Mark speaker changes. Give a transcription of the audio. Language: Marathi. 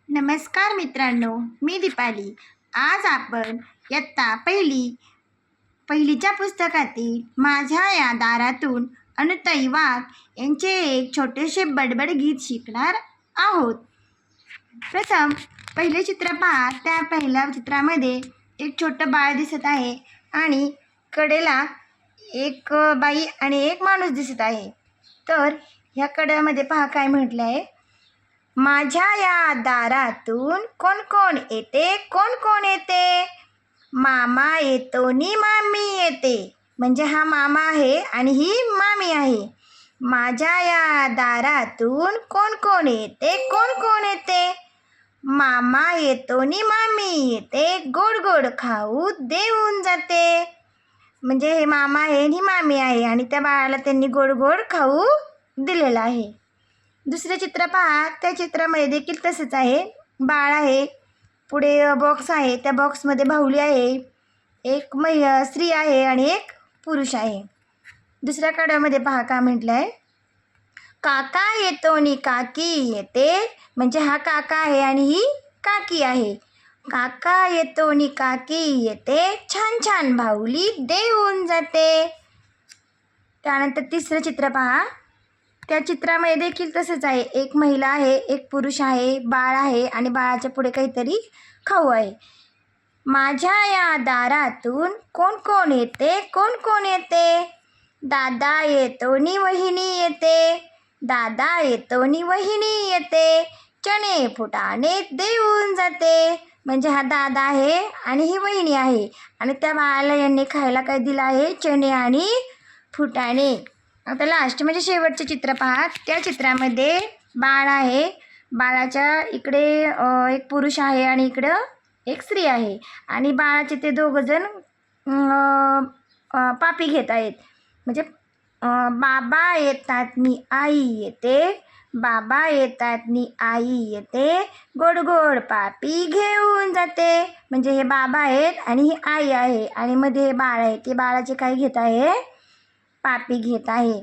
Speaker 1: नमस्कार मित्रांनो, मी दीपाली. आज आपण इयत्ता पहिलीच्या पुस्तकातील माझ्या या दारातून अनुताई वाघ यांचे एक छोटेसे बडबड गीत शिकणार आहोत. प्रथम पहिले चित्र पहा. त्या पहिल्या चित्रामध्ये एक छोटं बाळ दिसत आहे आणि कडेला एक बाई आणि एक माणूस दिसत आहे. तर ह्या कड्यामध्ये पहा काय म्हटलं आहे. माझ्या या दारातून कोण कोण येते, कोण कोण येते. मामा येतो नी मामी येते. म्हणजे हा मामा आहे आणि ही मामी आहे. माझ्या या दारातून कोण कोण येते, कोण कोण येते. मामा येतो नी मामी येते. गोड गोड खाऊ देऊन जाते. म्हणजे हे मामा आहे आणि मामी आहे आणि त्या बाळाला त्यांनी गोड गोड खाऊ दिलेला आहे. दुसरे चित्र पहा. त्या चित्रामध्ये देखील तसंच आहे. बाळ आहे, पुढे बॉक्स आहे, त्या बॉक्समध्ये बाहुली आहे, एक स्त्री आहे आणि एक पुरुष आहे. दुसऱ्या कड्यामध्ये पहा का म्हटलं आहे. काका येतो आणि काकी येते. म्हणजे हा काका आहे आणि ही काकी आहे. काका येतो आणि काकी येते. छान छान बाहुली देऊन जाते. त्यानंतर तिसरं चित्र पहा. त्या चित्रामध्ये देखील तसंच आहे. एक महिला आहे, एक पुरुष आहे, बाळ आहे आणि बाळाच्या पुढे काहीतरी खाऊ आहे. माझ्या या दारातून कोण कोण येते, कोण कोण येते. दादा येतो नी वहिनी येते. दादा येतो नी वहिनी येते. चणे फुटाणे देऊन जाते. म्हणजे हा दादा आहे आणि ही वहिनी आहे आणि त्या बाळाला यांनी खायला काय दिलं आहे, चणे आणि फुटाणे. आता लास्ट म्हणजे शेवटचे चित्र पहा. त्या चित्रामध्ये बाळ आहे, बाळाच्या इकडे एक पुरुष आहे आणि इकडं एक स्त्री आहे आणि बाळाचे ते दोघंजण पापी घेत आहेत. म्हणजे बाबा येतात नी आई येते. बाबा येतात नी आई येते. गोड गोड पापी घेऊन जाते. म्हणजे हे बाबा आहेत आणि ही आई आहे आणि मध्ये हे बाळ आहे. ते बाळाचे काय घेत आहे, पापी घेत आहे.